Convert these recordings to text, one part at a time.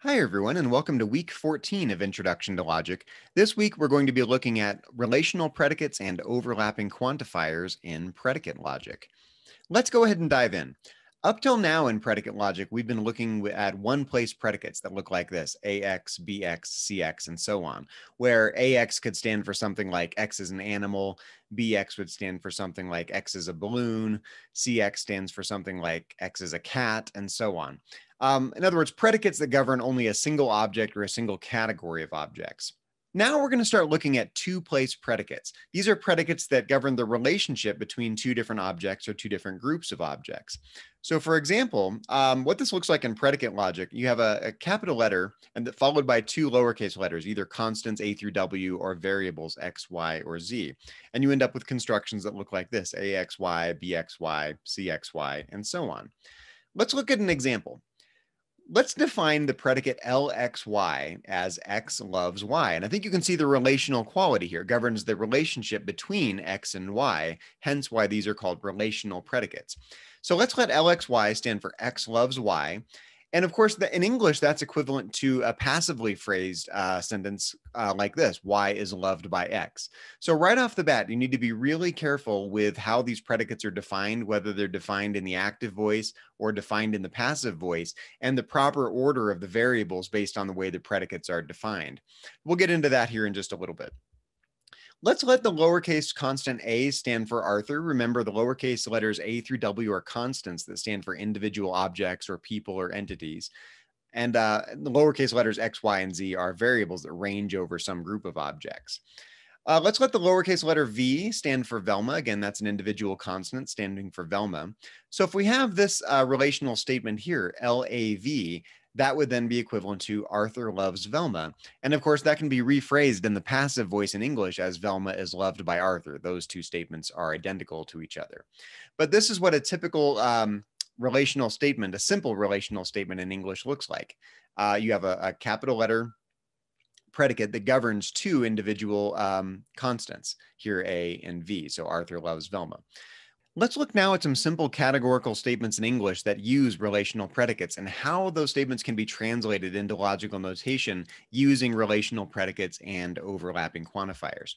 Hi, everyone, and welcome to week 14 of Introduction to Logic. This week, we're going to be looking at relational predicates and overlapping quantifiers in predicate logic. Let's go ahead and dive in. Up till now in predicate logic, we've been looking at one-place predicates that look like this: AX, BX, CX, and so on, where AX could stand for something like X is an animal, BX would stand for something like X is a balloon, CX stands for something like X is a cat, and so on. In other words, predicates that govern only a single object or a single category of objects. Now we're going to start looking at two-place predicates. These are predicates that govern the relationship between two different objects or two different groups of objects. So for example, what this looks like in predicate logic, you have a capital letter and followed by two lowercase letters, either constants A through W or variables X, Y, or Z. And you end up with constructions that look like this: AXY, BXY, CXY, and so on. Let's look at an example. Let's define the predicate LXY as X loves Y. And I think you can see the relational quality here. It governs the relationship between X and Y, hence why these are called relational predicates. So let's let LXY stand for X loves Y. And of course, in English, that's equivalent to a passively phrased sentence like this: Y is loved by X. So right off the bat, you need to be really careful with how these predicates are defined, whether they're defined in the active voice or defined in the passive voice, and the proper order of the variables based on the way the predicates are defined. We'll get into that here in just a little bit. Let's let the lowercase constant a stand for Arthur. Remember, the lowercase letters A through W are constants that stand for individual objects or people or entities. And the lowercase letters X, Y, and Z are variables that range over some group of objects. Let's let the lowercase letter V stand for Velma. Again, that's an individual constant standing for Velma. So if we have this relational statement here, LAV, that would then be equivalent to Arthur loves Velma. And of course, that can be rephrased in the passive voice in English as Velma is loved by Arthur. Those two statements are identical to each other. But this is what a typical relational statement, a simple relational statement in English looks like. You have a capital letter predicate that governs two individual constants, here A and V. So Arthur loves Velma. Let's look now at some simple categorical statements in English that use relational predicates and how those statements can be translated into logical notation using relational predicates and overlapping quantifiers.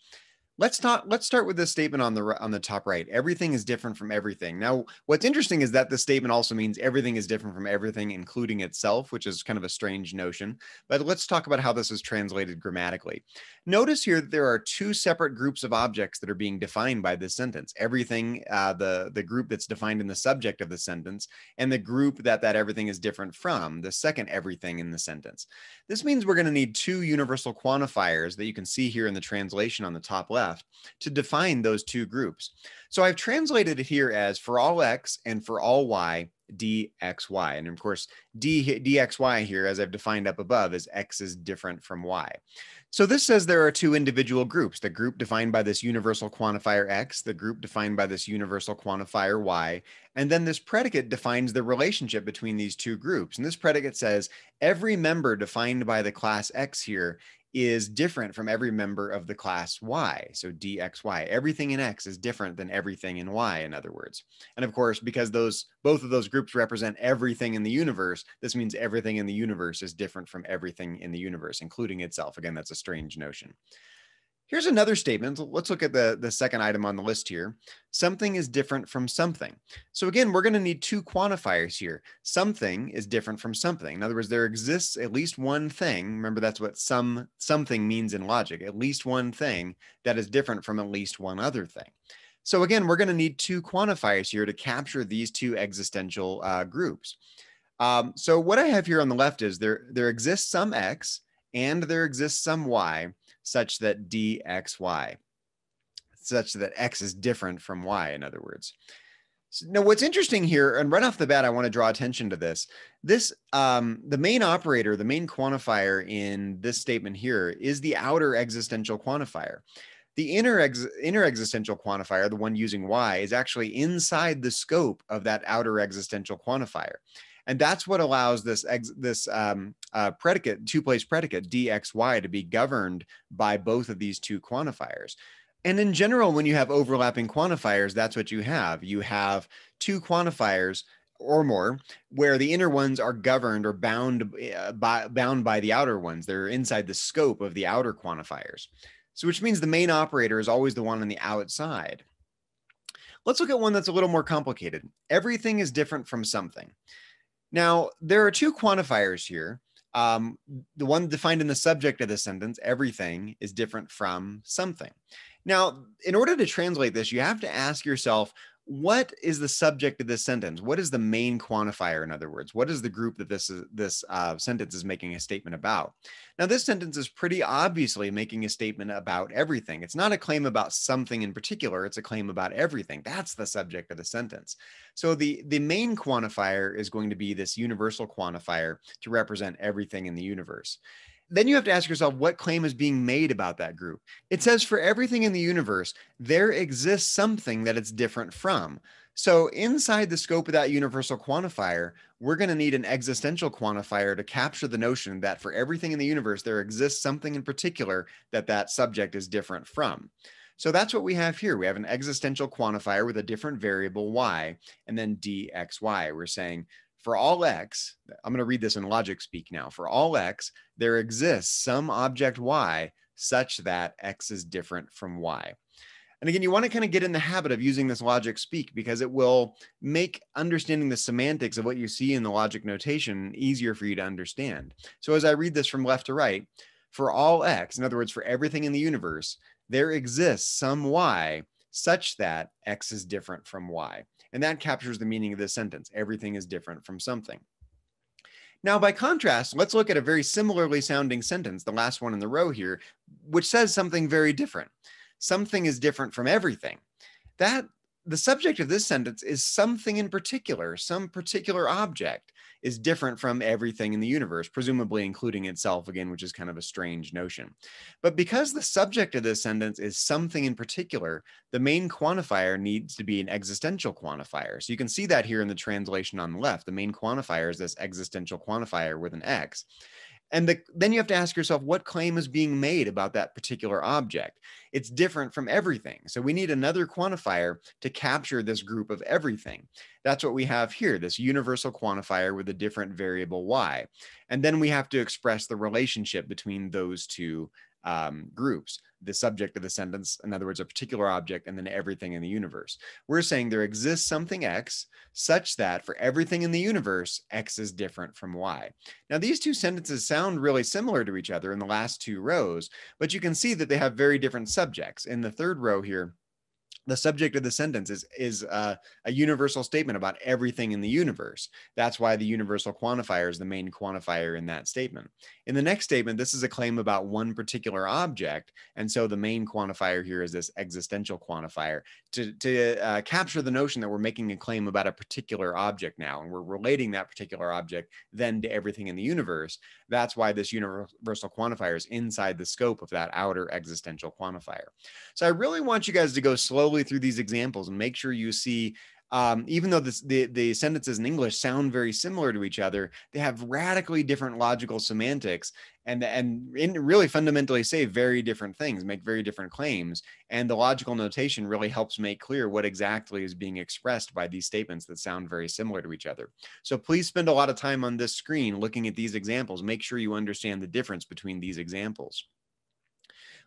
Let's start with this statement on the top right. Everything is different from everything. Now, what's interesting is that this statement also means everything is different from everything, including itself, which is kind of a strange notion. But let's talk about how this is translated grammatically. Notice here that there are two separate groups of objects that are being defined by this sentence. Everything, the group that's defined in the subject of the sentence, and the group that everything is different from, the second everything in the sentence. This means we're going to need two universal quantifiers that you can see here in the translation on the top left to define those two groups. So I've translated it here as for all X and for all Y, dxy. And of course, dxy here, as I've defined up above, is X is different from Y. So this says there are two individual groups: the group defined by this universal quantifier X, the group defined by this universal quantifier Y, and then this predicate defines the relationship between these two groups. And this predicate says every member defined by the class X here is different from every member of the class Y. So dxy, everything in X is different than everything in Y, in other words. And of course, because both of those groups represent everything in the universe, this means everything in the universe is different from everything in the universe, including itself. Again, that's a strange notion. Here's another statement. Let's look at the second item on the list here. Something is different from something. So again, we're going to need two quantifiers here. Something is different from something. In other words, there exists at least one thing. Remember, that's what something means in logic. At least one thing that is different from at least one other thing. So again, we're going to need two quantifiers here to capture these two existential groups. So what I have here on the left is there exists some X and there exists some Y, such that dxy, such that X is different from Y, in other words. So now, what's interesting here, and right off the bat, I want to draw attention to this. The main operator, the main quantifier in this statement here is the outer existential quantifier. The inner existential quantifier, the one using Y, is actually inside the scope of that outer existential quantifier. And that's what allows this predicate, two-place predicate, dxy, to be governed by both of these two quantifiers. And in general, when you have overlapping quantifiers, that's what you have. You have two quantifiers or more, where the inner ones are governed or bound by the outer ones. They're inside the scope of the outer quantifiers. So which means the main operator is always the one on the outside. Let's look at one that's a little more complicated. Everything is different from something. Now, there are two quantifiers here. The one defined in the subject of the sentence, everything is different from something. Now, in order to translate this, you have to ask yourself, what is the subject of this sentence? What is the main quantifier, in other words? What is the group that this sentence is making a statement about? Now, this sentence is pretty obviously making a statement about everything. It's not a claim about something in particular. It's a claim about everything. That's the subject of the sentence. So the main quantifier is going to be this universal quantifier to represent everything in the universe. Then you have to ask yourself, what claim is being made about that group? It says for everything in the universe, there exists something that it's different from. So inside the scope of that universal quantifier, we're going to need an existential quantifier to capture the notion that for everything in the universe, there exists something in particular that that subject is different from. So that's what we have here. We have an existential quantifier with a different variable y, and then dxy. We're saying for all x, I'm going to read this in logic speak now. For all x, there exists some object y such that x is different from y. And again, you want to kind of get in the habit of using this logic speak because it will make understanding the semantics of what you see in the logic notation easier for you to understand. So as I read this from left to right, for all x, in other words, for everything in the universe, there exists some y such that x is different from y. And that captures the meaning of this sentence. Everything is different from something. Now, by contrast, let's look at a very similarly sounding sentence, the last one in the row here, which says something very different. Something is different from everything. The subject of this sentence is something in particular. Some particular object is different from everything in the universe, presumably including itself again, which is kind of a strange notion. But because the subject of this sentence is something in particular, the main quantifier needs to be an existential quantifier. So you can see that here in the translation on the left. The main quantifier is this existential quantifier with an X. And then you have to ask yourself, what claim is being made about that particular object? It's different from everything. So we need another quantifier to capture this group of everything. That's what we have here, this universal quantifier with a different variable y. And then we have to express the relationship between those two groups, the subject of the sentence, in other words, a particular object, and then everything in the universe. We're saying there exists something x such that for everything in the universe, x is different from y. Now, these two sentences sound really similar to each other in the last two rows, but you can see that they have very different subjects. In the third row here, the subject of the sentence is a universal statement about everything in the universe. That's why the universal quantifier is the main quantifier in that statement. In the next statement, this is a claim about one particular object. And so the main quantifier here is this existential quantifier to capture the notion that we're making a claim about a particular object now. And we're relating that particular object then to everything in the universe. That's why this universal quantifier is inside the scope of that outer existential quantifier. So I really want you guys to go slowly through these examples and make sure you see, even though the sentences in English sound very similar to each other, they have radically different logical semantics and really fundamentally say very different things, make very different claims. And the logical notation really helps make clear what exactly is being expressed by these statements that sound very similar to each other. So please spend a lot of time on this screen looking at these examples. Make sure you understand the difference between these examples.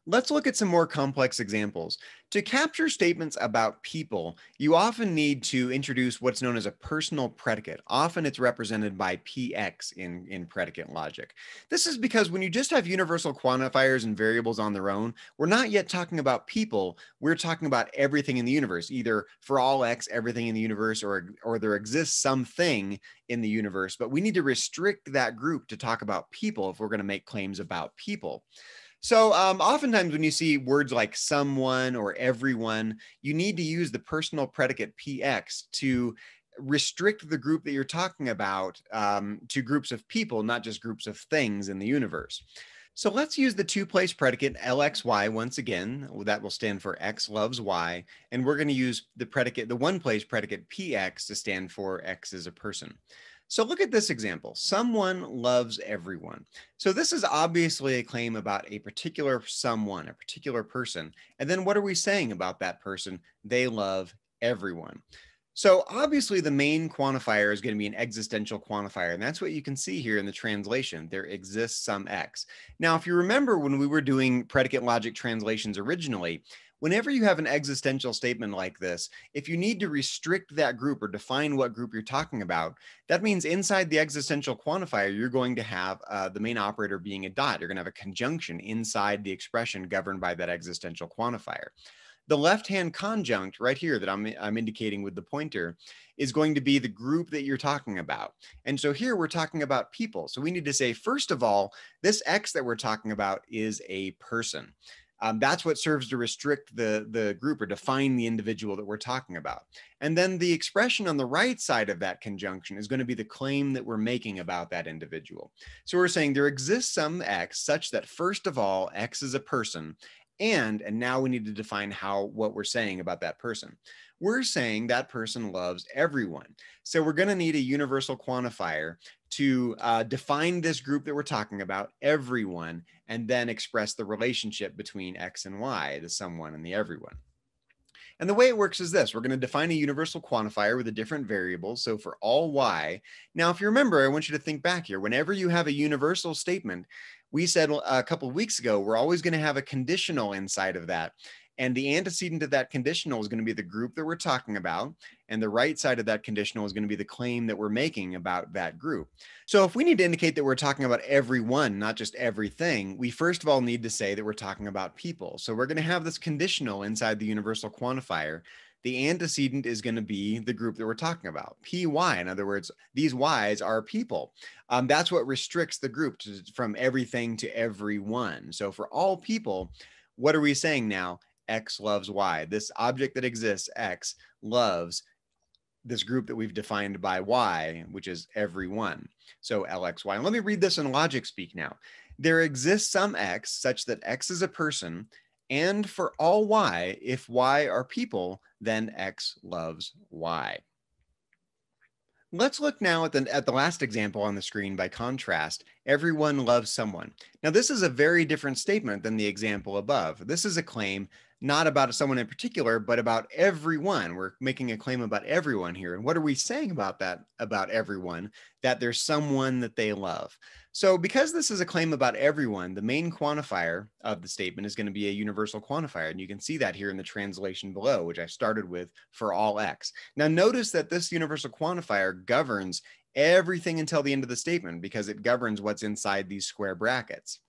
Let's look at some more complex examples. To capture statements about people, you often need to introduce what's known as a personal predicate. Often it's represented by PX in predicate logic. This is because when you just have universal quantifiers and variables on their own, we're not yet talking about people. We're talking about everything in the universe, either for all X, everything in the universe, or there exists something in the universe. But we need to restrict that group to talk about people if we're going to make claims about people. So oftentimes when you see words like someone or everyone, you need to use the personal predicate PX to restrict the group that you're talking about to groups of people, not just groups of things in the universe. So let's use the two-place predicate LXY once again. That will stand for X loves Y. And we're going to use the one-place predicate PX to stand for X is a person. So look at this example. Someone loves everyone. So this is obviously a claim about a particular someone, a particular person. And then what are we saying about that person? They love everyone. So obviously the main quantifier is going to be an existential quantifier, and that's what you can see here in the translation. There exists some X. Now, if you remember when we were doing predicate logic translations originally, whenever you have an existential statement like this, if you need to restrict that group or define what group you're talking about, that means inside the existential quantifier, you're going to have the main operator being a dot. You're going to have a conjunction inside the expression governed by that existential quantifier. The left-hand conjunct right here that I'm indicating with the pointer is going to be the group that you're talking about. And so here we're talking about people. So we need to say, first of all, this X that we're talking about is a person. That's what serves to restrict the group or define the individual that we're talking about. And then the expression on the right side of that conjunction is going to be the claim that we're making about that individual. So we're saying there exists some X such that, first of all, X is a person. And now we need to define what we're saying about that person. We're saying that person loves everyone. So we're going to need a universal quantifier to define this group that we're talking about, everyone, and then express the relationship between X and Y, the someone and the everyone. And the way it works is this. We're going to define a universal quantifier with a different variable. So for all Y, now if you remember, I want you to think back here. Whenever you have a universal statement, we said a couple of weeks ago, we're always going to have a conditional inside of that. And the antecedent of that conditional is going to be the group that we're talking about. And the right side of that conditional is going to be the claim that we're making about that group. So if we need to indicate that we're talking about everyone, not just everything, we first of all need to say that we're talking about people. So we're going to have this conditional inside the universal quantifier. The antecedent is going to be the group that we're talking about, PY. In other words, these Ys are people. That's what restricts the group from everything to everyone. So for all people, what are we saying now? X loves Y. This object that exists, X, loves this group that we've defined by Y, which is everyone. So LXY. And let me read this in logic speak now. There exists some X such that X is a person, and for all Y, if Y are people, then X loves Y. Let's look now at the last example on the screen. By contrast, everyone loves someone. Now, this is a very different statement than the example above. This is a claim not about someone in particular, but about everyone. We're making a claim about everyone here. And what are we saying about that, about everyone? That there's someone that they love. So because this is a claim about everyone, the main quantifier of the statement is going to be a universal quantifier. And you can see that here in the translation below, which I started with for all X. Now notice that this universal quantifier governs everything until the end of the statement because it governs what's inside these square brackets.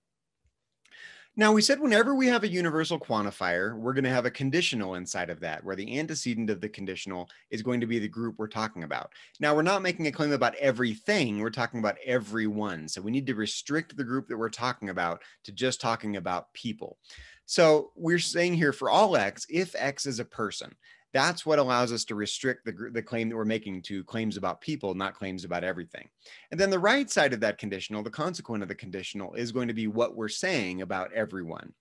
Now we said whenever we have a universal quantifier, we're going to have a conditional inside of that, where the antecedent of the conditional is going to be the group we're talking about. Now we're not making a claim about everything, we're talking about everyone. So we need to restrict the group that we're talking about to just talking about people. So we're saying here for all X, if X is a person, that's what allows us to restrict the claim that we're making to claims about people, not claims about everything. And then the right side of that conditional, the consequent of the conditional, is going to be what we're saying about everyone.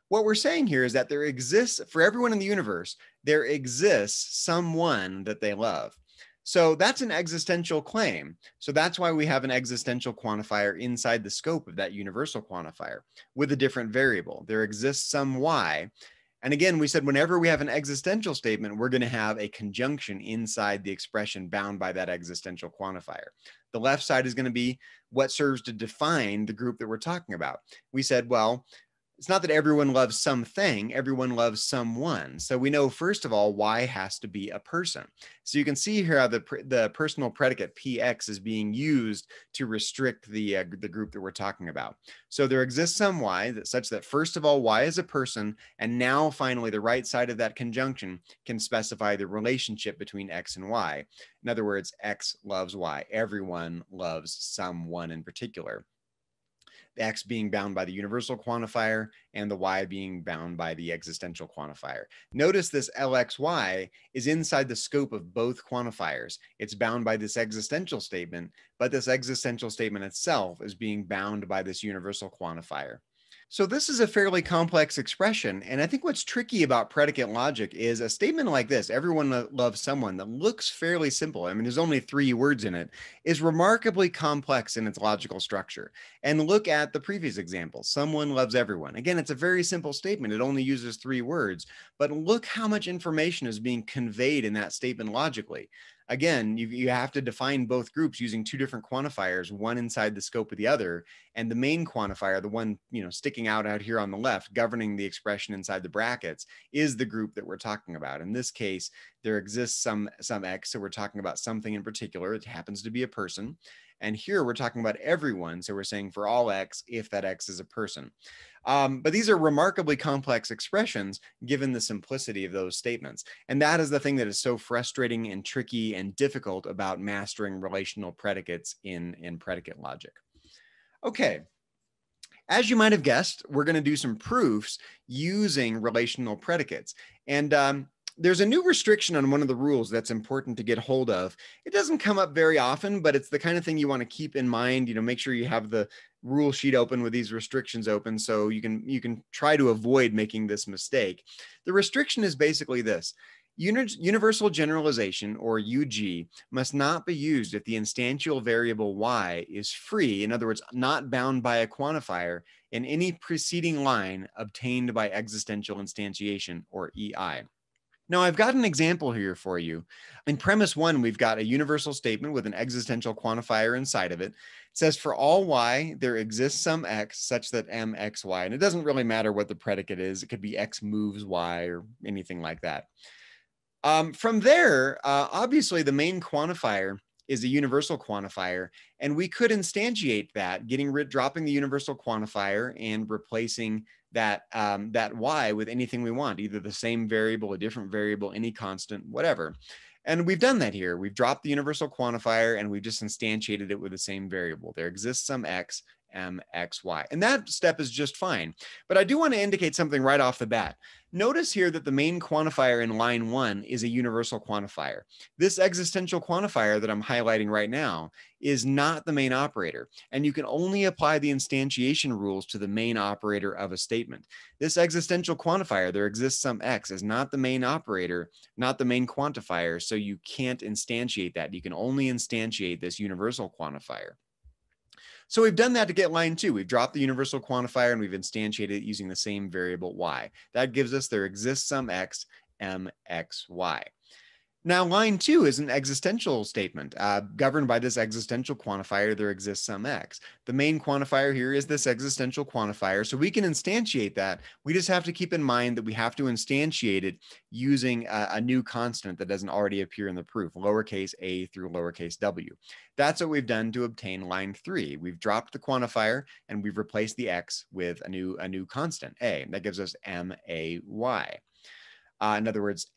What we're saying here is that there exists, for everyone in the universe, there exists someone that they love. So that's an existential claim. So that's why we have an existential quantifier inside the scope of that universal quantifier with a different variable. There exists some Y. And again, we said whenever we have an existential statement, we're going to have a conjunction inside the expression bound by that existential quantifier. The left side is going to be what serves to define the group that we're talking about. We said, well, it's not that everyone loves something, everyone loves someone. So we know, first of all, Y has to be a person. So you can see here how the personal predicate PX is being used to restrict the group that we're talking about. So there exists some Y such that, first of all, Y is a person. And now finally, the right side of that conjunction can specify the relationship between X and Y. In other words, X loves Y. Everyone loves someone in particular. The X being bound by the universal quantifier and the Y being bound by the existential quantifier. Notice this LXY is inside the scope of both quantifiers. It's bound by this existential statement, but this existential statement itself is being bound by this universal quantifier. So this is a fairly complex expression, and I think what's tricky about predicate logic is a statement like this, everyone loves someone, that looks fairly simple. I mean, there's only 3 words in it, is remarkably complex in its logical structure. And look at the previous example, someone loves everyone. Again, it's a very simple statement. It only uses 3 words, but look how much information is being conveyed in that statement logically. Again, you have to define both groups using 2 different quantifiers, one inside the scope of the other, and the main quantifier, the one sticking out here on the left, governing the expression inside the brackets, is the group that we're talking about. In this case, there exists some x, so we're talking about something in particular. It happens to be a person. And here we're talking about everyone, so we're saying for all x, if that x is a person. But these are remarkably complex expressions given the simplicity of those statements. And that is the thing that is so frustrating and tricky and difficult about mastering relational predicates in predicate logic. Okay, as you might have guessed, we're going to do some proofs using relational predicates. And there's a new restriction on one of the rules that's important to get hold of. It doesn't come up very often, but it's the kind of thing you want to keep in mind. Make sure you have the rule sheet open with these restrictions open so you can try to avoid making this mistake. The restriction is basically this. Universal generalization, or UG, must not be used if the instantial variable y is free, in other words, not bound by a quantifier, in any preceding line obtained by existential instantiation, or EI. Now, I've got an example here for you. In premise 1, we've got a universal statement with an existential quantifier inside of it. It says for all y, there exists some x such that mxy, and it doesn't really matter what the predicate is. It could be x moves y or anything like that. From there, obviously, the main quantifier is a universal quantifier, and we could instantiate that, dropping the universal quantifier and replacing that y with anything we want, either the same variable, a different variable, any constant, whatever. And we've done that here. We've dropped the universal quantifier and we've just instantiated it with the same variable. There exists some x, m, x, y. And that step is just fine. But I do want to indicate something right off the bat. Notice here that the main quantifier in line 1 is a universal quantifier. This existential quantifier that I'm highlighting right now is not the main operator, and you can only apply the instantiation rules to the main operator of a statement. This existential quantifier, there exists some x, is not the main operator, not the main quantifier, so you can't instantiate that. You can only instantiate this universal quantifier. So we've done that to get line 2. We've dropped the universal quantifier and we've instantiated it using the same variable y. That gives us there exists some x, m, x, y. Now, line 2 is an existential statement governed by this existential quantifier. There exists some x. The main quantifier here is this existential quantifier, so we can instantiate that. We just have to keep in mind that we have to instantiate it using a new constant that doesn't already appear in the proof, lowercase a through lowercase w. That's what we've done to obtain line 3. We've dropped the quantifier and we've replaced the x with a new constant, a. That gives us m-a-y. In other words,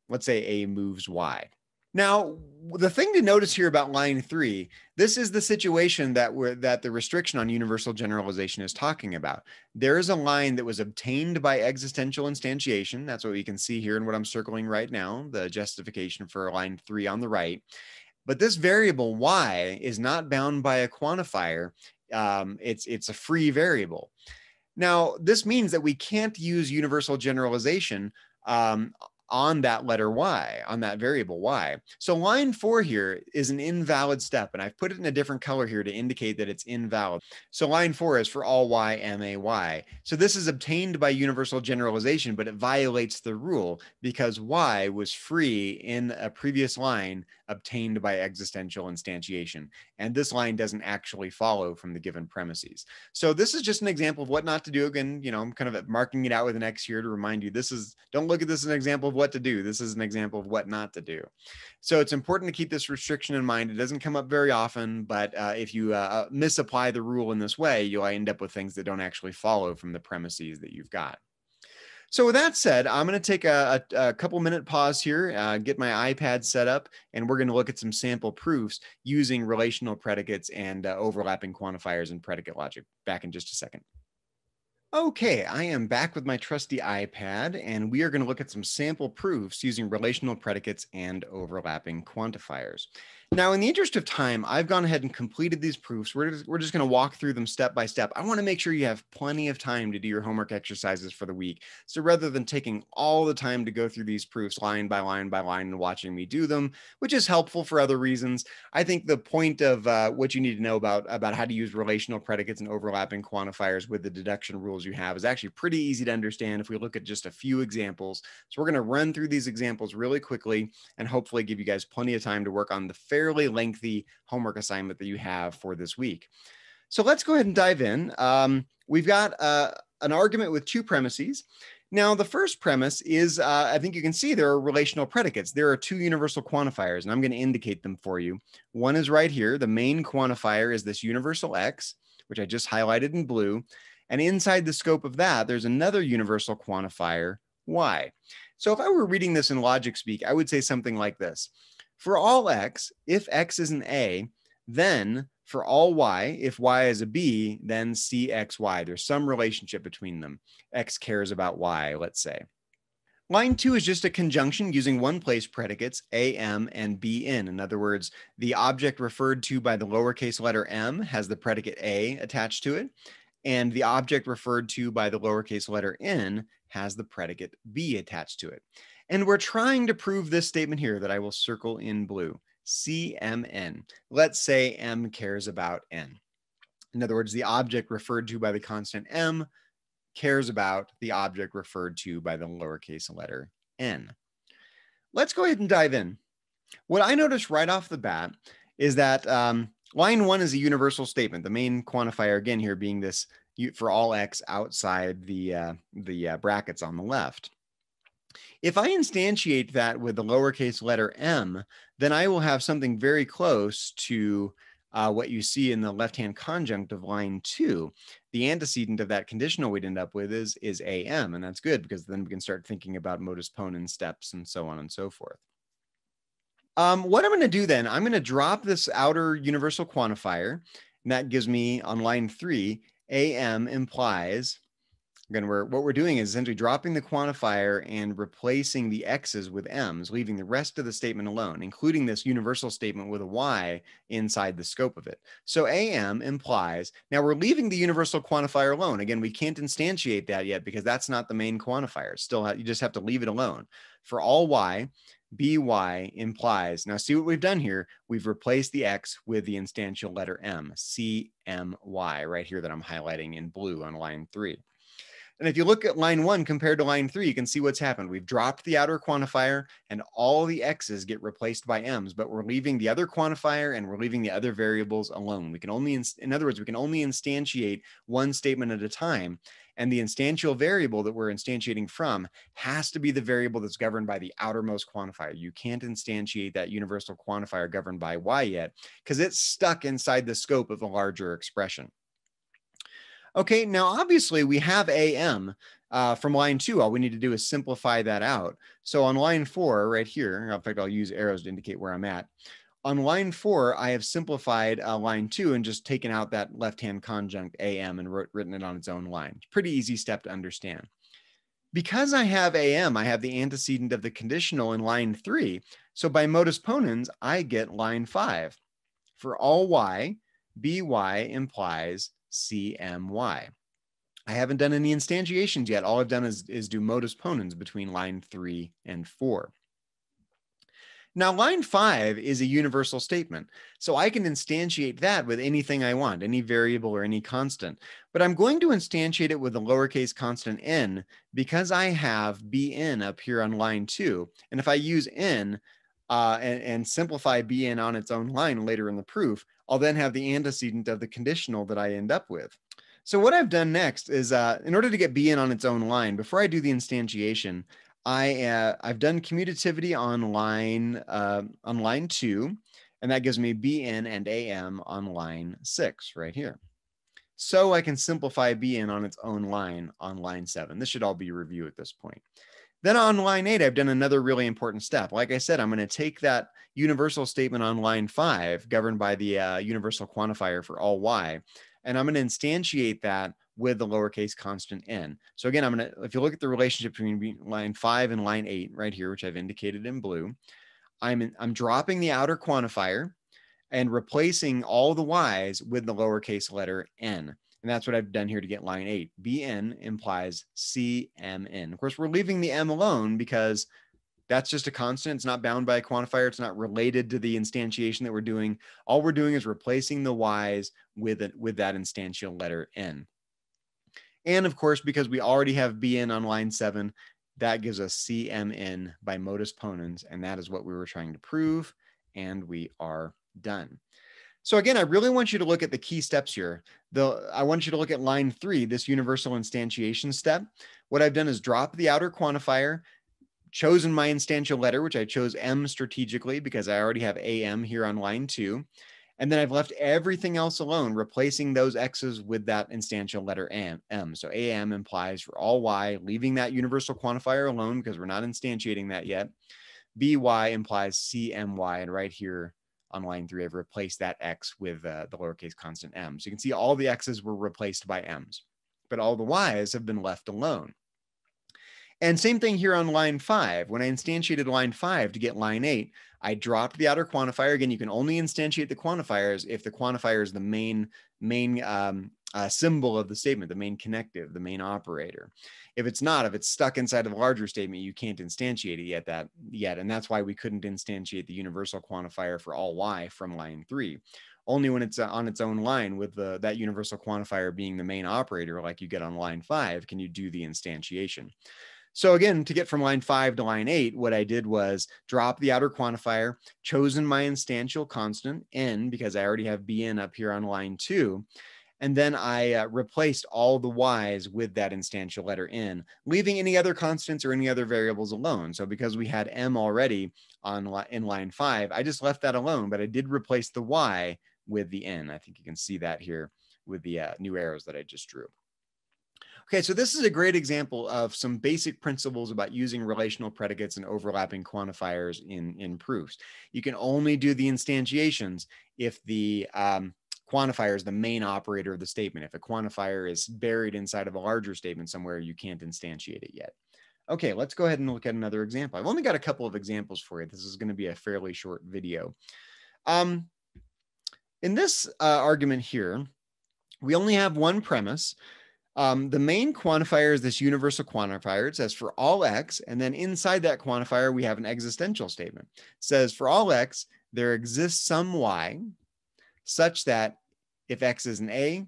let's say a moves y. Now, the thing to notice here about line 3, this is the situation that the restriction on universal generalization is talking about. There is a line that was obtained by existential instantiation. That's what we can see here in what I'm circling right now, the justification for line 3 on the right. But this variable y is not bound by a quantifier. It's a free variable. Now, this means that we can't use universal generalization on that letter y, on that variable y. So line 4 here is an invalid step, and I've put it in a different color here to indicate that it's invalid. So line 4 is for all y, m-a-y. So this is obtained by universal generalization, but it violates the rule because y was free in a previous line obtained by existential instantiation. And this line doesn't actually follow from the given premises. So this is just an example of what not to do. Again, I'm kind of marking it out with an X here to remind you, don't look at this as an example of what to do. This is an example of what not to do. So it's important to keep this restriction in mind. It doesn't come up very often, but if you misapply the rule in this way, you'll end up with things that don't actually follow from the premises that you've got. So with that said, I'm going to take a couple minute pause here, get my iPad set up, and we're going to look at some sample proofs using relational predicates and overlapping quantifiers and predicate logic. Back in just a second. Okay, I am back with my trusty iPad, and we are going to look at some sample proofs using relational predicates and overlapping quantifiers. Now, in the interest of time, I've gone ahead and completed these proofs. We're just going to walk through them step by step. I want to make sure you have plenty of time to do your homework exercises for the week. So rather than taking all the time to go through these proofs line by line by line and watching me do them, which is helpful for other reasons, I think the point of what you need to know about how to use relational predicates and overlapping quantifiers with the deduction rules you have is actually pretty easy to understand if we look at just a few examples. So we're going to run through these examples really quickly and hopefully give you guys plenty of time to work on the fairly lengthy homework assignment that you have for this week. So let's go ahead and dive in. We've got an argument with two premises. Now, the first premise is, I think you can see there are relational predicates. There are two universal quantifiers, and I'm going to indicate them for you. One is right here. The main quantifier is this universal x, which I just highlighted in blue. And inside the scope of that, there's another universal quantifier, y. So if I were reading this in logic speak, I would say something like this. For all x, if x is an a, then for all y, if y is a b, then cxy. There's some relationship between them. X cares about y, let's say. Line 2 is just a conjunction using one place predicates, am and bin. In other words, the object referred to by the lowercase letter m has the predicate a attached to it, and the object referred to by the lowercase letter n has the predicate b attached to it. And we're trying to prove this statement here that I will circle in blue. CMN. Let's say m cares about n. In other words, the object referred to by the constant m cares about the object referred to by the lowercase letter n. Let's go ahead and dive in. What I noticed right off the bat is that line 1 is a universal statement, the main quantifier again here being this for all x outside the brackets on the left. If I instantiate that with the lowercase letter m, then I will have something very close to what you see in the left-hand conjunct of line 2. The antecedent of that conditional we'd end up with is am, and that's good because then we can start thinking about modus ponens steps and so on and so forth. What I'm going to do then, I'm going to drop this outer universal quantifier, and that gives me on line 3, am implies. Again, what we're doing is essentially dropping the quantifier and replacing the x's with m's, leaving the rest of the statement alone, including this universal statement with a y inside the scope of it. So am implies, now we're leaving the universal quantifier alone. Again, we can't instantiate that yet because that's not the main quantifier. Still, you just have to leave it alone. For all y, by implies, now see what we've done here, we've replaced the x with the instantial letter m, cmy, right here that I'm highlighting in blue on line 3. And if you look at line 1 compared to line 3, you can see what's happened. We've dropped the outer quantifier and all the x's get replaced by m's, but we're leaving the other quantifier and we're leaving the other variables alone. We can only, in other words, we can only instantiate one statement at a time. And the instantial variable that we're instantiating from has to be the variable that's governed by the outermost quantifier. You can't instantiate that universal quantifier governed by y yet because it's stuck inside the scope of a larger expression. Okay, now obviously we have am from line 2. All we need to do is simplify that out. So on line 4 right here, in fact, I'll use arrows to indicate where I'm at. On line 4, I have simplified line 2 and just taken out that left-hand conjunct am and written it on its own line. Pretty easy step to understand. Because I have am, I have the antecedent of the conditional in line 3. So by modus ponens, I get line 5. For all y, by implies CMY. I haven't done any instantiations yet. All I've done is do modus ponens between line 3 and 4. Now, line 5 is a universal statement, so I can instantiate that with anything I want, any variable or any constant. But I'm going to instantiate it with a lowercase constant n because I have bin up here on line 2. And if I use n and simplify bin on its own line later in the proof, I'll then have the antecedent of the conditional that I end up with. So what I've done next is, in order to get bin on its own line, before I do the instantiation, I've done commutativity on line 2, and that gives me bin and am on line 6 right here. So I can simplify bin on its own line on line 7. This should all be a review at this point. Then on line 8, I've done another really important step. Like I said, I'm going to take that universal statement on line 5, governed by the universal quantifier for all y, and I'm going to instantiate that with the lowercase constant n. So again, if you look at the relationship between line 5 and line 8 right here, which I've indicated in blue, I'm dropping the outer quantifier and replacing all the y's with the lowercase letter n. And that's what I've done here to get line 8. Bn implies Cmn. Of course, we're leaving the m alone because that's just a constant. It's not bound by a quantifier. It's not related to the instantiation that we're doing. All we're doing is replacing the y's with that instantial letter n. And of course, because we already have bn on line 7, that gives us Cmn by modus ponens, and that is what we were trying to prove, and we are done. So again, I really want you to look at the key steps here. I want you to look at line 3, this universal instantiation step. What I've done is drop the outer quantifier, chosen my instantial letter, which I chose m strategically because I already have am here on line 2. And then I've left everything else alone, replacing those x's with that instantial letter m. So am implies for all y, leaving that universal quantifier alone because we're not instantiating that yet. by implies cmy, and right here on line 3, I've replaced that x with the lowercase constant m. So you can see all the x's were replaced by m's, but all the y's have been left alone. And same thing here on line 5. When I instantiated line 5 to get line 8, I dropped the outer quantifier. Again, you can only instantiate the quantifiers if the quantifier is the main symbol of the statement, the main connective, the main operator. If it's not, if it's stuck inside of a larger statement, you can't instantiate it yet. And that's why we couldn't instantiate the universal quantifier for all y from line 3. Only when it's on its own line with that universal quantifier being the main operator, like you get on line 5, can you do the instantiation. So again, to get from line 5 to line 8, what I did was drop the outer quantifier, chosen my instantial constant, n, because I already have bn up here on line 2, and then I replaced all the y's with that instantial letter n, leaving any other constants or any other variables alone. So because we had m already in line 5, I just left that alone, but I did replace the y with the n. I think you can see that here with the new arrows that I just drew. Okay, so this is a great example of some basic principles about using relational predicates and overlapping quantifiers in proofs. You can only do the instantiations if the quantifier is the main operator of the statement. If a quantifier is buried inside of a larger statement somewhere, you can't instantiate it yet. Okay, let's go ahead and look at another example. I've only got a couple of examples for you. This is going to be a fairly short video. In this argument here, we only have one premise. The main quantifier is this universal quantifier. It says for all x, and then inside that quantifier, we have an existential statement. It says for all x, there exists some y such that if x is an a,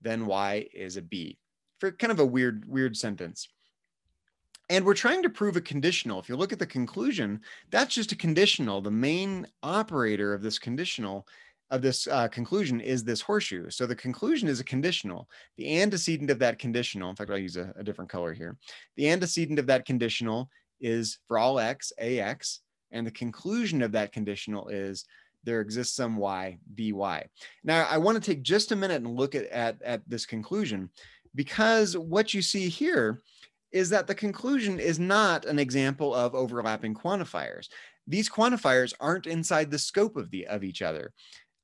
then y is a b. For kind of a weird sentence. And we're trying to prove a conditional. If you look at the conclusion, that's just a conditional. The main operator of this conditional conclusion is this horseshoe. So the conclusion is a conditional. The antecedent of that conditional, in fact, I'll use a different color here. The antecedent of that conditional is for all x, ax, and the conclusion of that conditional is there exists some y, by. Now, I want to take just a minute and look at this conclusion, because what you see here is that the conclusion is not an example of overlapping quantifiers. These quantifiers aren't inside the scope of each other.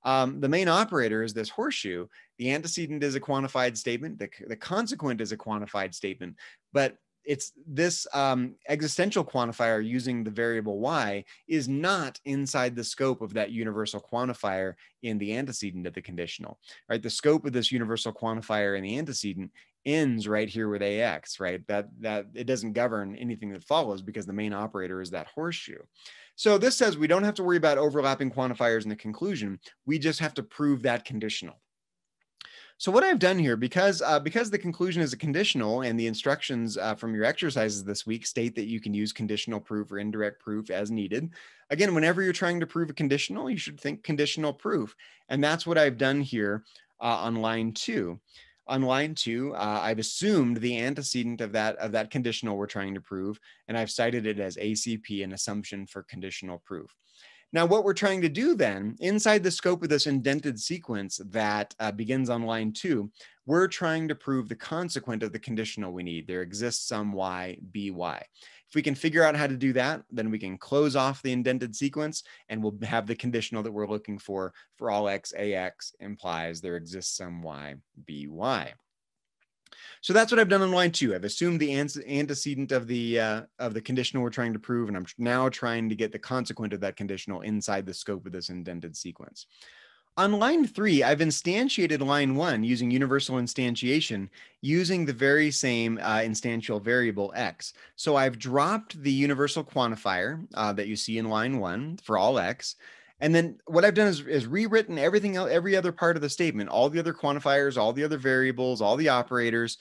The main operator is this horseshoe. The antecedent is a quantified statement. The consequent is a quantified statement, but it's this existential quantifier using the variable y is not inside the scope of that universal quantifier in the antecedent of the conditional, right? The scope of this universal quantifier in the antecedent ends right here with ax, right? That it doesn't govern anything that follows because the main operator is that horseshoe. So this says we don't have to worry about overlapping quantifiers in the conclusion. We just have to prove that conditional. So what I've done here, because the conclusion is a conditional and the instructions from your exercises this week state that you can use conditional proof or indirect proof as needed. Again, whenever you're trying to prove a conditional, you should think conditional proof. And that's what I've done here on line 2. On line 2, I've assumed the antecedent of that conditional we're trying to prove, and I've cited it as ACP, an assumption for conditional proof. Now, what we're trying to do then, inside the scope of this indented sequence that begins on line 2, we're trying to prove the consequent of the conditional we need. There exists some y, by. If we can figure out how to do that, then we can close off the indented sequence and we'll have the conditional that we're looking for all x, ax implies there exists some y, by. So that's what I've done on line 2. I've assumed the antecedent of the conditional we're trying to prove, and I'm now trying to get the consequent of that conditional inside the scope of this indented sequence. On line 3, I've instantiated line 1 using universal instantiation using the very same instantial variable x. So I've dropped the universal quantifier that you see in line 1 for all x. And then what I've done is rewritten everything else, every other part of the statement, all the other quantifiers, all the other variables, all the operators,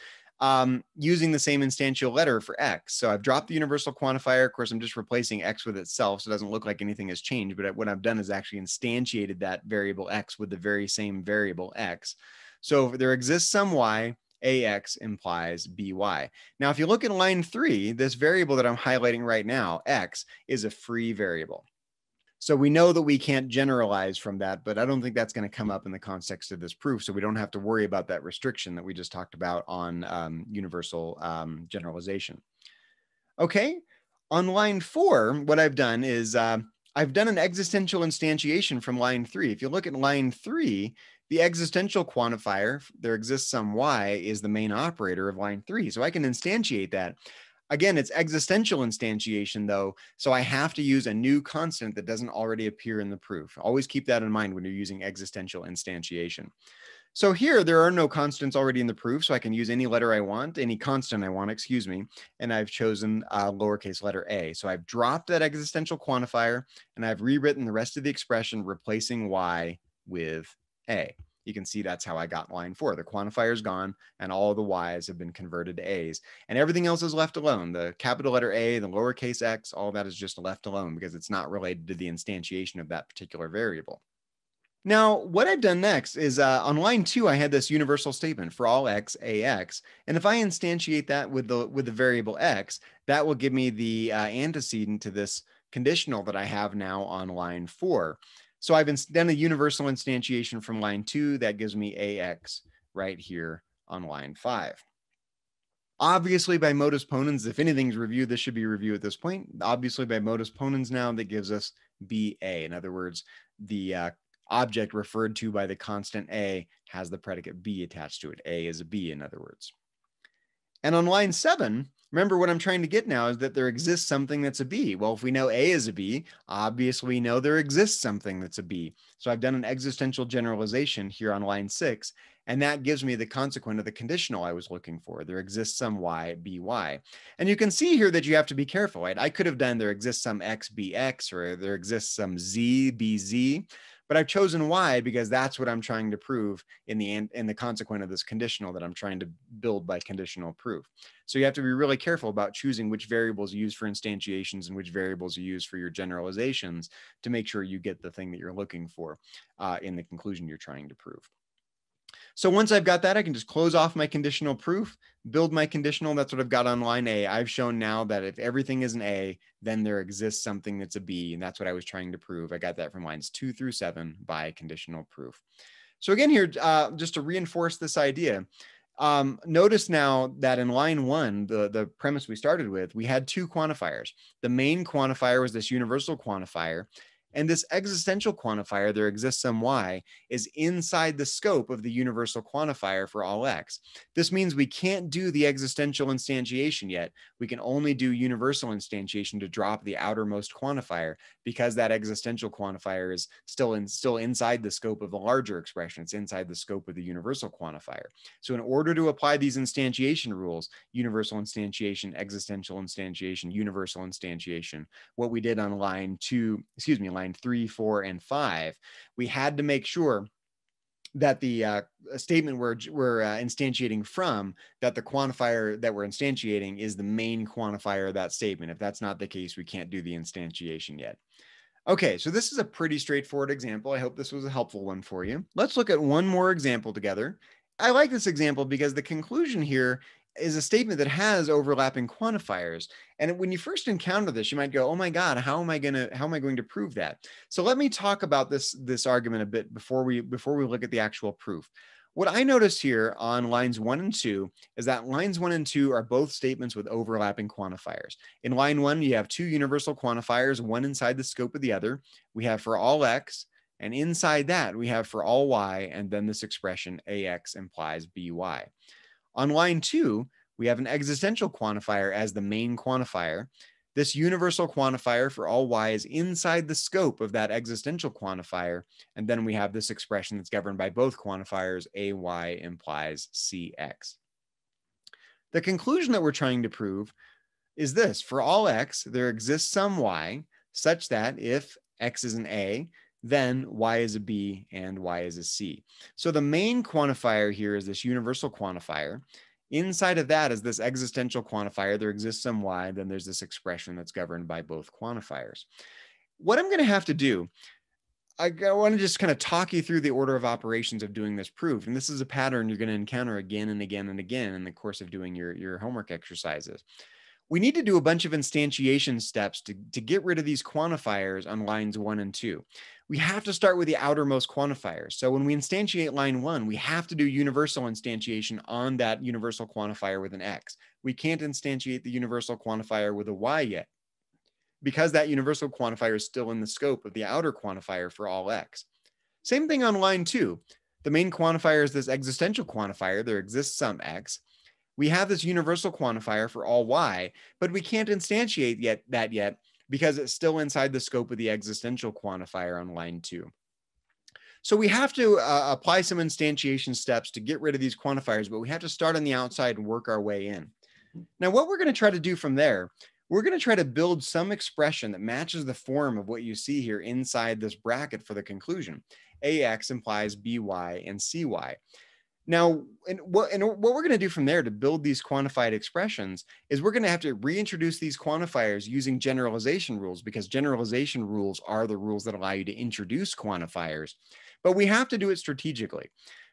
using the same instantial letter for x. So I've dropped the universal quantifier. Of course, I'm just replacing x with itself, so it doesn't look like anything has changed. But what I've done is actually instantiated that variable x with the very same variable x. So if there exists some y, ax implies by. Now, if you look at line 3, this variable that I'm highlighting right now, x, is a free variable. So we know that we can't generalize from that, but I don't think that's going to come up in the context of this proof. So we don't have to worry about that restriction that we just talked about on universal generalization. Okay, on line 4, what I've done is I've done an existential instantiation from line 3. If you look at line 3, the existential quantifier, there exists some y, is the main operator of line 3. So I can instantiate that. Again, it's existential instantiation though, so I have to use a new constant that doesn't already appear in the proof. Always keep that in mind when you're using existential instantiation. So here, there are no constants already in the proof, so I can use any letter I want, any constant I want, excuse me, and I've chosen lowercase letter a. So I've dropped that existential quantifier, and I've rewritten the rest of the expression, replacing y with a. You can see that's how I got line 4. The quantifier is gone, and all the y's have been converted to a's, and everything else is left alone. The capital letter a, the lowercase x, all that is just left alone because it's not related to the instantiation of that particular variable. Now, what I've done next is on line 2, I had this universal statement for all x, ax, and if I instantiate that with the variable x, that will give me the antecedent to this conditional that I have now on line 4. So I've done a universal instantiation from line 2 that gives me ax right here on line 5. Obviously, by modus ponens, if anything's reviewed, this should be reviewed at this point. Obviously, by modus ponens now, that gives us ba. In other words, the object referred to by the constant a has the predicate b attached to it. A is a b, in other words. And on line 7, remember what I'm trying to get now is that there exists something that's a b. Well, if we know a is a b, obviously we know there exists something that's a b. So I've done an existential generalization here on line 6, and that gives me the consequent of the conditional I was looking for. There exists some y, by. And you can see here that you have to be careful, right? I could have done there exists some x, bx, or there exists some z, bz. But I've chosen y because that's what I'm trying to prove in the consequent of this conditional that I'm trying to build by conditional proof. So you have to be really careful about choosing which variables you use for instantiations and which variables you use for your generalizations to make sure you get the thing that you're looking for in the conclusion you're trying to prove. So once I've got that, I can just close off my conditional proof, build my conditional. That's what I've got on line A. I've shown now that if everything is an A, then there exists something that's a B, and that's what I was trying to prove. I got that from lines 2 through 7 by conditional proof. So again here, just to reinforce this idea, notice now that in line 1, the premise we started with, we had 2 quantifiers. The main quantifier was this universal quantifier. And this existential quantifier, there exists some y, is inside the scope of the universal quantifier for all x. This means we can't do the existential instantiation yet. We can only do universal instantiation to drop the outermost quantifier because that existential quantifier is still inside the scope of the larger expression. It's inside the scope of the universal quantifier. So in order to apply these instantiation rules, universal instantiation, existential instantiation, universal instantiation, what we did on line 3, 4, and 5, we had to make sure that the statement we're instantiating from, that the quantifier that we're instantiating is the main quantifier of that statement. If that's not the case, we can't do the instantiation yet. Okay, so this is a pretty straightforward example. I hope this was a helpful one for you. Let's look at one more example together. I like this example because the conclusion here is a statement that has overlapping quantifiers. And when you first encounter this, you might go, oh my God, how am I going to prove that? So let me talk about this argument a bit before we look at the actual proof. What I notice here on lines 1 and 2 is that lines 1 and 2 are both statements with overlapping quantifiers. In line 1, you have 2 universal quantifiers, one inside the scope of the other. We have for all x, and inside that we have for all y, and then this expression ax implies by. On line 2, we have an existential quantifier as the main quantifier. This universal quantifier for all y is inside the scope of that existential quantifier. And then we have this expression that's governed by both quantifiers, ay implies cx. The conclusion that we're trying to prove is this: for all x, there exists some y such that if x is an a, then y is a b and y is a c. So the main quantifier here is this universal quantifier. Inside of that is this existential quantifier. There exists some y, then there's this expression that's governed by both quantifiers. What I'm going to have to do, I want to just kind of talk you through the order of operations of doing this proof. And this is a pattern you're going to encounter again and again and again in the course of doing your homework exercises. We need to do a bunch of instantiation steps to get rid of these quantifiers on lines 1 and 2. We have to start with the outermost quantifiers. So when we instantiate line 1, we have to do universal instantiation on that universal quantifier with an x. We can't instantiate the universal quantifier with a y yet, because that universal quantifier is still in the scope of the outer quantifier for all x. Same thing on line 2. The main quantifier is this existential quantifier. There exists some x. We have this universal quantifier for all y, but we can't instantiate that yet because it's still inside the scope of the existential quantifier on line 2. So we have to apply some instantiation steps to get rid of these quantifiers, but we have to start on the outside and work our way in. Now, what we're going to try to do from there, we're going to try to build some expression that matches the form of what you see here inside this bracket for the conclusion. AX implies BY and CY. Now, what we're going to do from there to build these quantified expressions is we're going to have to reintroduce these quantifiers using generalization rules, because generalization rules are the rules that allow you to introduce quantifiers. But we have to do it strategically.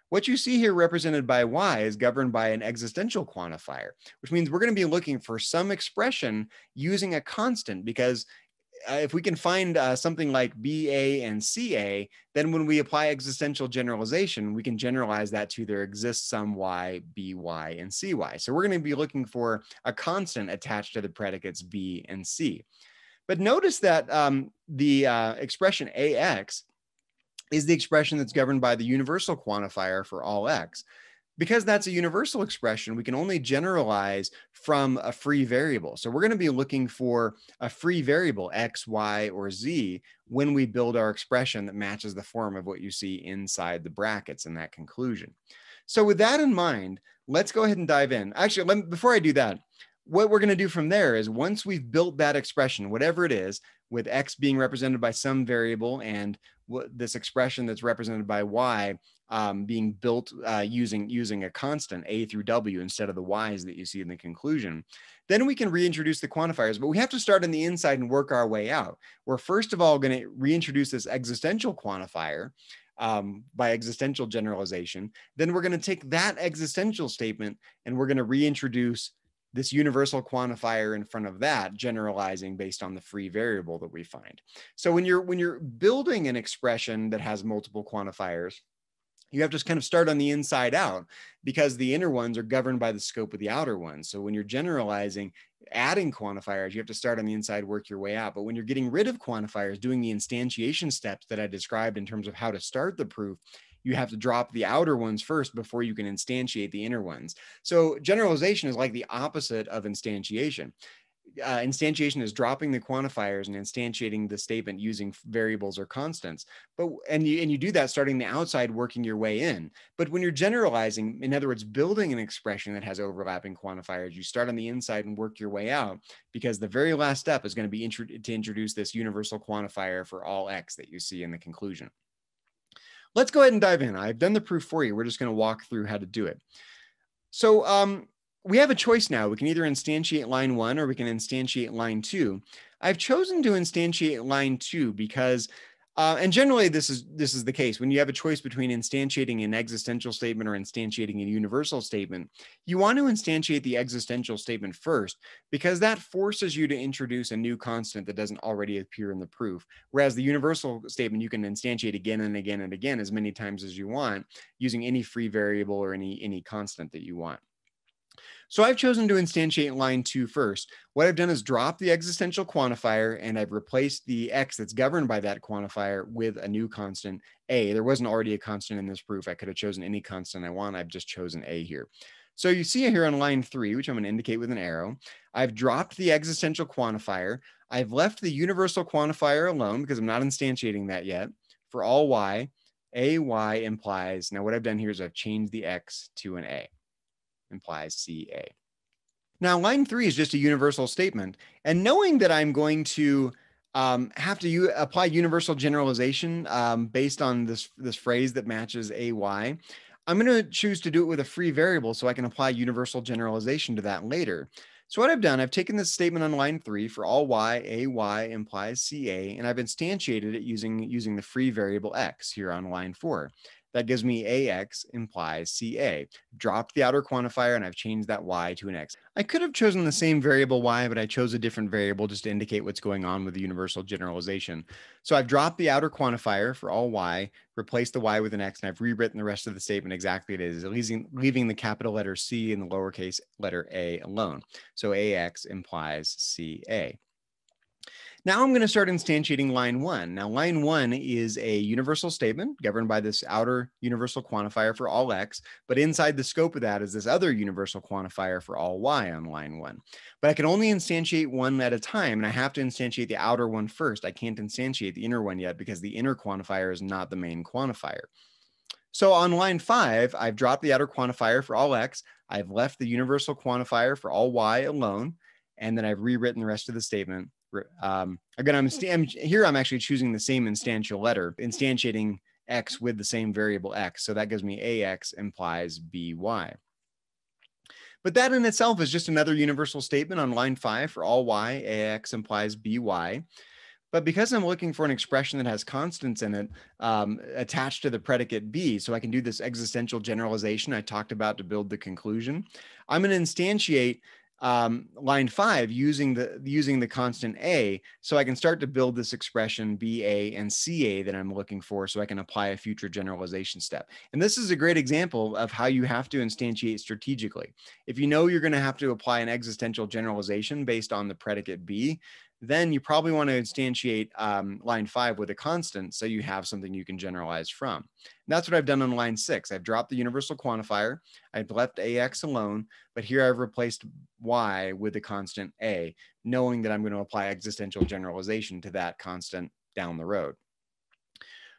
What you see here represented by y is governed by an existential quantifier, which means we're going to be looking for some expression using a constant, because if we can find something like BA and CA, then when we apply existential generalization, we can generalize that to there exists some y, BY, and CY. So we're going to be looking for a constant attached to the predicates B and C. But notice that the expression AX is the expression that's governed by the universal quantifier for all x. Because that's a universal expression, we can only generalize from a free variable. So we're going to be looking for a free variable, x, y, or z, when we build our expression that matches the form of what you see inside the brackets in that conclusion. So with that in mind, let's go ahead and dive in. Actually, before I do that, what we're going to do from there is once we've built that expression, whatever it is, with x being represented by some variable and this expression that's represented by y being built using a constant a through w instead of the y's that you see in the conclusion, then we can reintroduce the quantifiers. But we have to start on the inside and work our way out. We're first of all going to reintroduce this existential quantifier by existential generalization. Then we're going to take that existential statement and we're going to reintroduce this universal quantifier in front of that, generalizing based on the free variable that we find. So when you're building an expression that has multiple quantifiers, you have to kind of start on the inside out, because the inner ones are governed by the scope of the outer ones. So when you're generalizing, adding quantifiers, you have to start on the inside, work your way out. But when you're getting rid of quantifiers, doing the instantiation steps that I described in terms of how to start the proof, you have to drop the outer ones first before you can instantiate the inner ones. So generalization is like the opposite of instantiation. Instantiation is dropping the quantifiers and instantiating the statement using variables or constants. And you do that starting the outside, working your way in. But when you're generalizing, in other words, building an expression that has overlapping quantifiers, you start on the inside and work your way out, because the very last step is going to be to introduce this universal quantifier for all x that you see in the conclusion. Let's go ahead and dive in. I've done the proof for you. We're just going to walk through how to do it. So we have a choice now. We can either instantiate line 1 or we can instantiate line 2. I've chosen to instantiate line 2 because, and generally this is the case, when you have a choice between instantiating an existential statement or instantiating a universal statement, you want to instantiate the existential statement first, because that forces you to introduce a new constant that doesn't already appear in the proof. Whereas the universal statement, you can instantiate again and again and again as many times as you want using any free variable or any constant that you want. So I've chosen to instantiate line 2 first. What I've done is drop the existential quantifier, and I've replaced the x that's governed by that quantifier with a new constant, a. There wasn't already a constant in this proof. I could have chosen any constant I want. I've just chosen a here. So you see here on line 3, which I'm going to indicate with an arrow, I've dropped the existential quantifier. I've left the universal quantifier alone because I'm not instantiating that yet. For all y, ay implies, now what I've done here is I've changed the x to an a, implies ca. Now line 3 is just a universal statement. And knowing that I'm going to have to apply universal generalization based on this phrase that matches ay, I'm going to choose to do it with a free variable so I can apply universal generalization to that later. So what I've done, I've taken this statement on line 3 for all y, ay implies ca, and I've instantiated it using the free variable x here on line 4. That gives me ax implies ca. Dropped the outer quantifier and I've changed that y to an x. I could have chosen the same variable y, but I chose a different variable just to indicate what's going on with the universal generalization. So I've dropped the outer quantifier for all y, replaced the y with an x, and I've rewritten the rest of the statement exactly as it is, leaving the capital letter C and the lowercase letter a alone. So ax implies ca. Now I'm going to start instantiating line 1. Now line 1 is a universal statement governed by this outer universal quantifier for all x, but inside the scope of that is this other universal quantifier for all y on line 1. But I can only instantiate one at a time, and I have to instantiate the outer one first. I can't instantiate the inner one yet because the inner quantifier is not the main quantifier. So on line 5, I've dropped the outer quantifier for all x. I've left the universal quantifier for all y alone, and then I've rewritten the rest of the statement. Again, I'm actually choosing the same instantial letter, instantiating x with the same variable x. So that gives me ax implies by. But that in itself is just another universal statement on line 5 for all y, ax implies by. But because I'm looking for an expression that has constants in it attached to the predicate b, so I can do this existential generalization I talked about to build the conclusion, I'm going to instantiate line 5 using the constant a, so I can start to build this expression ba and ca that I'm looking for, so I can apply a future generalization step. And this is a great example of how you have to instantiate strategically. If you know you're going to have to apply an existential generalization based on the predicate b, then you probably want to instantiate line 5 with a constant so you have something you can generalize from. And that's what I've done on line 6. I've dropped the universal quantifier. I've left ax alone, but here I've replaced y with the constant a, knowing that I'm going to apply existential generalization to that constant down the road.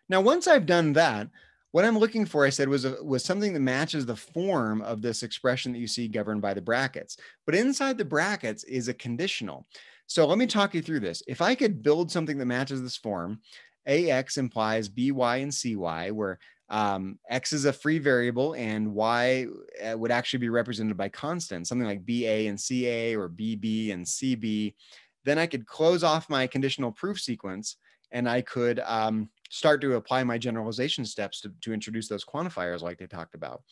Now, once I've done that, what I'm looking for, I said, was something that matches the form of this expression that you see governed by the brackets. But inside the brackets is a conditional. So let me talk you through this. If I could build something that matches this form, ax implies by and cy, where x is a free variable and y would actually be represented by constants, something like ba and ca or bb and cb, then I could close off my conditional proof sequence and I could start to apply my generalization steps to introduce those quantifiers like they talked about.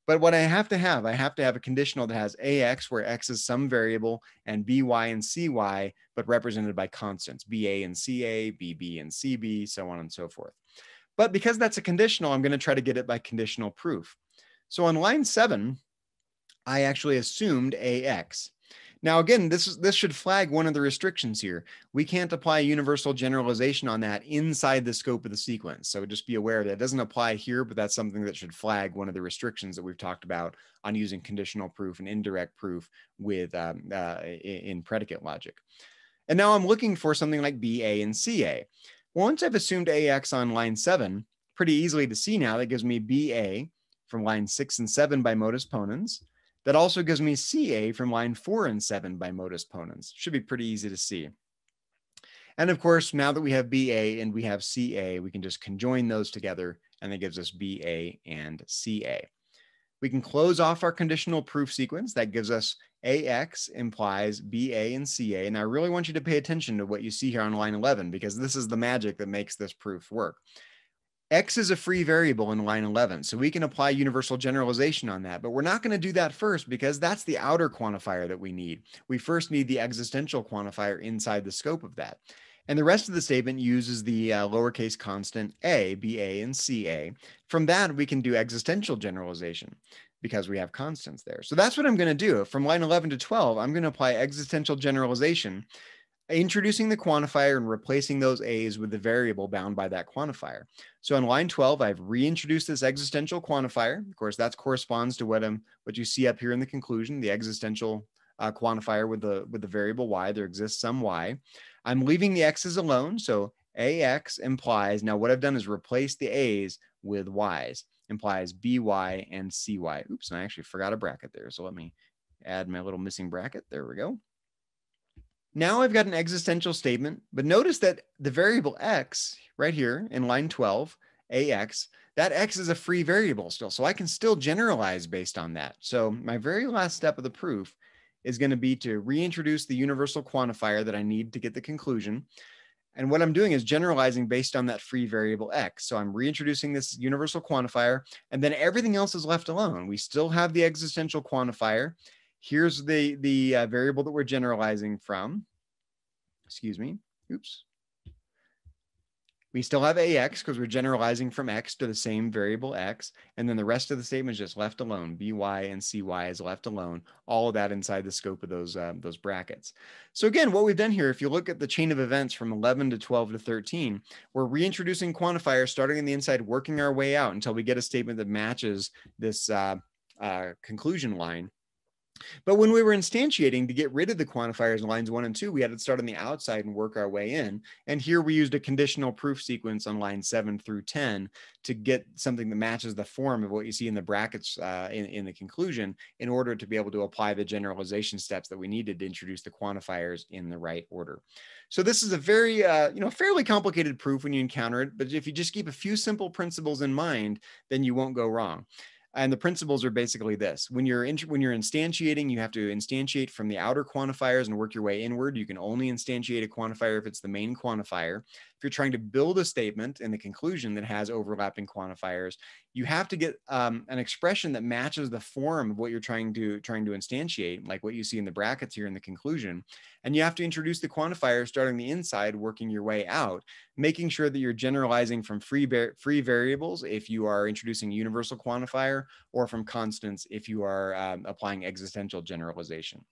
But what I have to have a conditional that has ax, where x is some variable, and by and cy, but represented by constants, ba and ca, bb and cb, so on and so forth. But because that's a conditional, I'm going to try to get it by conditional proof. So on line 7, I actually assumed ax. Now, again, this should flag one of the restrictions here. We can't apply a universal generalization on that inside the scope of the sequence. So just be aware that it doesn't apply here, but that's something that should flag one of the restrictions that we've talked about on using conditional proof and indirect proof with in predicate logic. And now I'm looking for something like ba and ca. Once I've assumed ax on line 7, pretty easily to see now, that gives me ba from line 6 and 7 by modus ponens. That also gives me ca from line 4 and 7 by modus ponens. Should be pretty easy to see. And of course, now that we have ba and we have ca, we can just conjoin those together, and that gives us ba and ca. We can close off our conditional proof sequence. That gives us ax implies ba and ca. And I really want you to pay attention to what you see here on line 11, because this is the magic that makes this proof work. X is a free variable in line 11, so we can apply universal generalization on that, but we're not going to do that first because that's the outer quantifier that we need. We first need the existential quantifier inside the scope of that. And the rest of the statement uses the lowercase constant a, ba, and ca. From that, we can do existential generalization because we have constants there. So that's what I'm going to do. From line 11 to 12, I'm going to apply existential generalization introducing the quantifier and replacing those a's with the variable bound by that quantifier. So on line 12, I've reintroduced this existential quantifier. Of course, that corresponds to what you see up here in the conclusion, the existential quantifier with the variable y. There exists some y. I'm leaving the x's alone. So ax implies, now what I've done is replace the a's with y's, implies by and cy. Oops, and I actually forgot a bracket there. So let me add my little missing bracket. There we go. Now I've got an existential statement, but notice that the variable x right here in line 12, ax, that x is a free variable still. So I can still generalize based on that. So my very last step of the proof is going to be to reintroduce the universal quantifier that I need to get the conclusion. And what I'm doing is generalizing based on that free variable x. So I'm reintroducing this universal quantifier, and then everything else is left alone. We still have the existential quantifier. Here's the variable that we're generalizing from. Excuse me. Oops. We still have ax because we're generalizing from x to the same variable x. And then the rest of the statement is just left alone. By and cy is left alone. All of that inside the scope of those brackets. So again, what we've done here, if you look at the chain of events from 11 to 12 to 13, we're reintroducing quantifiers starting on the inside, working our way out until we get a statement that matches this conclusion line. But when we were instantiating to get rid of the quantifiers in lines 1 and 2, we had to start on the outside and work our way in. And here we used a conditional proof sequence on lines 7 through 10 to get something that matches the form of what you see in the brackets in the conclusion in order to be able to apply the generalization steps that we needed to introduce the quantifiers in the right order. So this is a very, fairly complicated proof when you encounter it, but if you just keep a few simple principles in mind, then you won't go wrong. And the principles are basically this. When you're instantiating, you have to instantiate from the outer quantifiers and work your way inward. You can only instantiate a quantifier if it's the main quantifier. If you're trying to build a statement in the conclusion that has overlapping quantifiers, you have to get an expression that matches the form of what you're trying to instantiate, like what you see in the brackets here in the conclusion. And you have to introduce the quantifier starting the inside, working your way out, making sure that you're generalizing from free variables if you are introducing a universal quantifier, or from constants if you are applying existential generalization.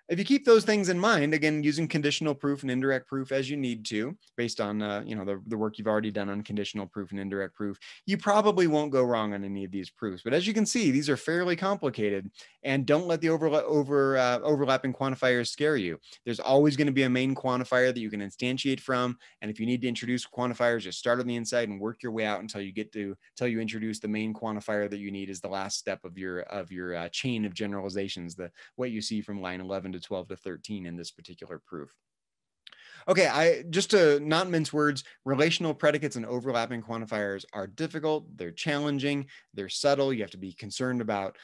If you keep those things in mind, again, using conditional proof and indirect proof as you need to, based on the work you've already done on conditional proof and indirect proof, you probably won't go wrong on any of these proofs. But as you can see, these are fairly complicated, and don't let the overlapping quantifiers scare you. There's always going to be a main quantifier that you can instantiate from, and if you need to introduce quantifiers, just start on the inside and work your way out until you introduce the main quantifier that you need as the last step of your chain of generalizations, what you see from line 11 to 12 to 13 in this particular proof. Okay, just to not mince words, relational predicates and overlapping quantifiers are difficult, they're challenging, they're subtle. You have to be concerned about,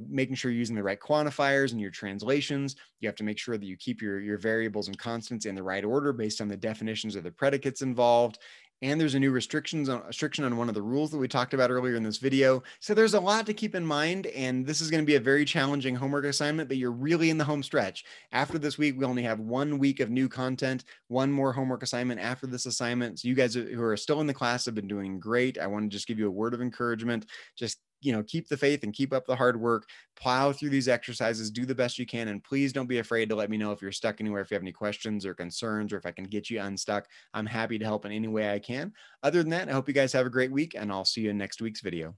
making sure you're using the right quantifiers in your translations. You have to make sure that you keep your variables and constants in the right order based on the definitions of the predicates involved. And there's a new restriction on one of the rules that we talked about earlier in this video. So there's a lot to keep in mind, and this is going to be a very challenging homework assignment, but you're really in the home stretch. After this week, we only have 1 week of new content, one more homework assignment after this assignment. So you guys who are still in the class have been doing great. I want to just give you a word of encouragement. Just keep the faith and keep up the hard work, plow through these exercises, do the best you can. And please don't be afraid to let me know if you're stuck anywhere, if you have any questions or concerns, or if I can get you unstuck. I'm happy to help in any way I can. Other than that, I hope you guys have a great week, and I'll see you in next week's video.